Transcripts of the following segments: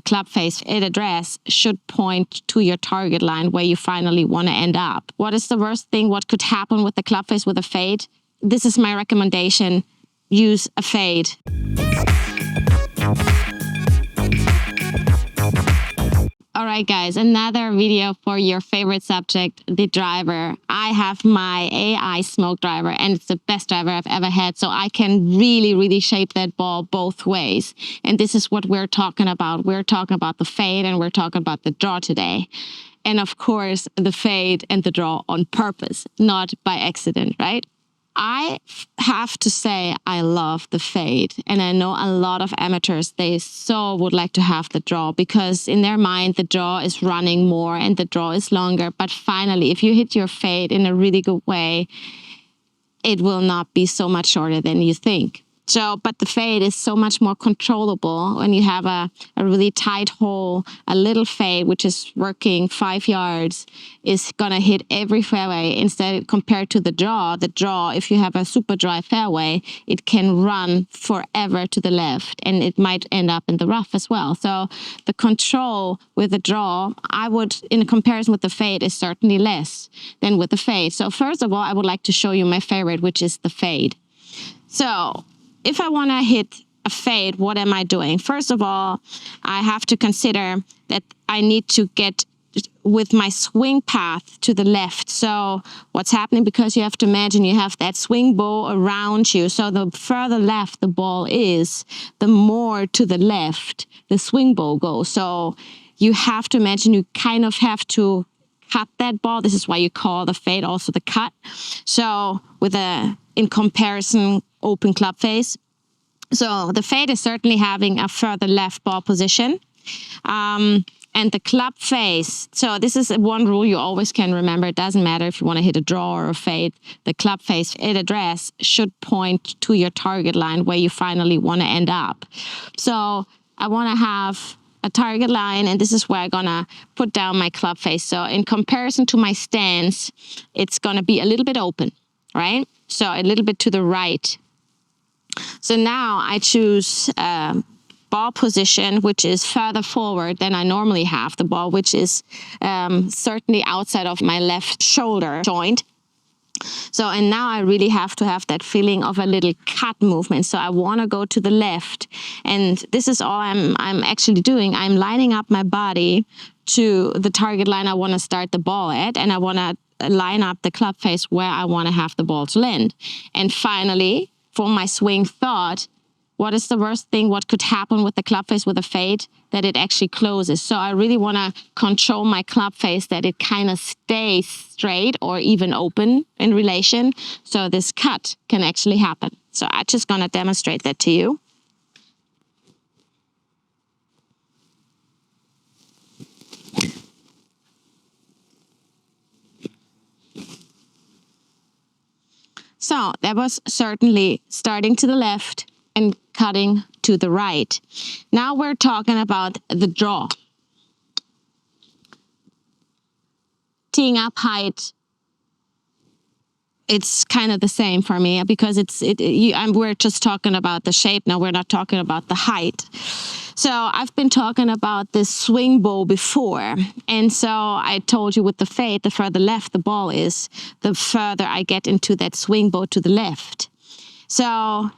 club face it address should point to your target line where you finally want to end up. What is the worst thing? What could happen with the club face with a fade? This is my recommendation. Use a fade. All right, guys, another video for your favorite subject, the driver. I have my AI smoke driver, and it's the best driver I've ever had. So I can really shape that ball both ways. And this is what we're talking about. We're talking about the fade, and we're talking about the draw today. And of course, the fade and the draw on purpose, not by accident, right? I have to say I love the fade, and I know a lot of amateurs, they so would like to have the draw because in their mind the draw is running more and the draw is longer. But finally, if you hit your fade in a really good way, it will not be so much shorter than you think. So, but the fade is so much more controllable when you have a really tight hole. A little fade, which is working 5 yards, is gonna hit every fairway. Instead, compared to the draw, if you have a super dry fairway, it can run forever to the left, and it might end up in the rough as well. So the control with the draw, I would, in comparison with the fade, is certainly less than with the fade. So first of all, I would like to show you my favorite, which is the fade. So if I want to hit a fade, what am I doing? First of all, I have to consider that I need to get with my swing path to the left. So what's happening, because you have to imagine you have that swing bow around you. So the further left the ball is, the more to the left the swing bow goes. So you have to imagine you kind of have to cut that ball. This is why you call the fade also the cut. So with in comparison, open club face. So the fade is certainly having a further left ball position. And the club face, so this is one rule you always can remember. It doesn't matter if you want to hit a draw or a fade. The club face it address should point to your target line where you finally want to end up. So I want to have a target line, and this is where I'm gonna put down my club face. So in comparison to my stance, it's gonna be a little bit open, right? So a little bit to the right. So now I choose ball position, which is further forward than I normally have the ball, which is certainly outside of my left shoulder joint. So, and now I really have to have that feeling of a little cut movement. So I want to go to the left, and this is all I'm actually doing. I'm lining up my body to the target line I want to start the ball at, and I want to line up the club face where I want to have the ball to land. And finally, for my swing thought, what is the worst thing? What could happen with the club face with a fade? That it actually closes. So I really want to control my club face that it kind of stays straight or even open in relation. So this cut can actually happen. So I'm just going to demonstrate that to you. So that was certainly starting to the left and cutting to the right. Now we're talking about the draw. Teeing up height, it's kind of the same for me because we're just talking about the shape now. We're not talking about the height. So I've been talking about this swing bow before. And so I told you with the fade, the further left the ball is, the further I get into that swing bow to the left. So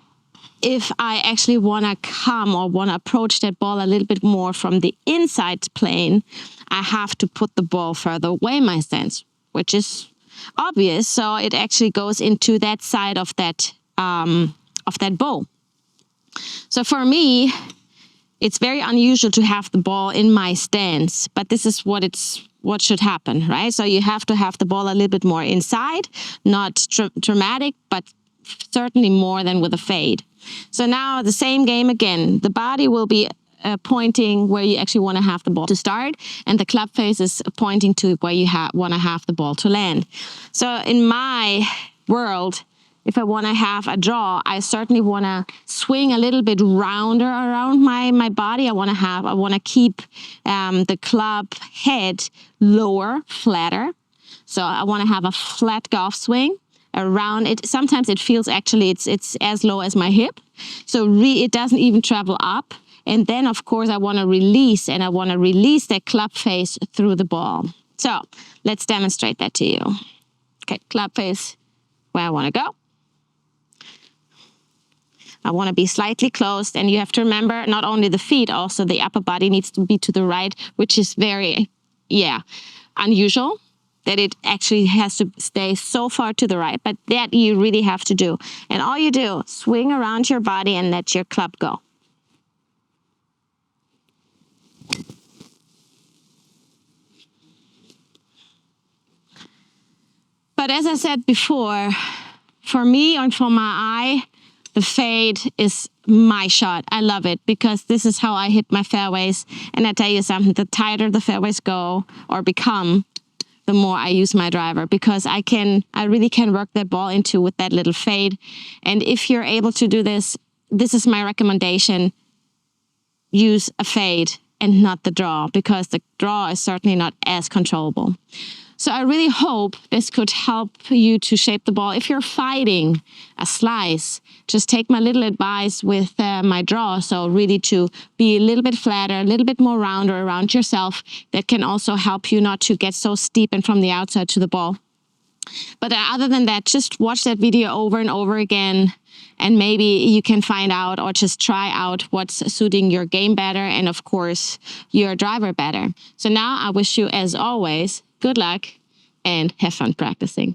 if I actually want to come or want to approach that ball a little bit more from the inside plane, I have to put the ball further away my stance, which is obvious. So it actually goes into that side of that bow. So for me, it's very unusual to have the ball in my stance, but this is what should happen, right? So you have to have the ball a little bit more inside, not dramatic, but certainly more than with a fade. So now the same game again. The body will be pointing where you actually want to have the ball to start, and the club face is pointing to where you want to have the ball to land. So in my world, if I want to have a draw, I certainly want to swing a little bit rounder around my body. I want to keep the club head lower, flatter. So I want to have a flat golf swing around it. Sometimes it feels actually it's as low as my hip. So it doesn't even travel up. And then, of course, I want to release, and I want to release that club face through the ball. So let's demonstrate that to you. Okay, club face where I want to go. I want to be slightly closed, and you have to remember not only the feet, also the upper body needs to be to the right, which is very, unusual that it actually has to stay so far to the right, but that you really have to do. And all you do, swing around your body and let your club go. But as I said before, for me and for my eye, the fade is my shot. I love it because this is how I hit my fairways. And I tell you something, the tighter the fairways go or become, the more I use my driver, because I really can work that ball into with that little fade. And if you're able to do this, this is my recommendation. Use a fade and not the draw, because the draw is certainly not as controllable. So I really hope this could help you to shape the ball. If you're fighting a slice, just take my little advice with my draw. So really to be a little bit flatter, a little bit more rounder around yourself. That can also help you not to get so steep and from the outside to the ball. But other than that, just watch that video over and over again, and maybe you can find out or just try out what's suiting your game better and, of course, your driver better. So now I wish you, as always, good luck and have fun practicing.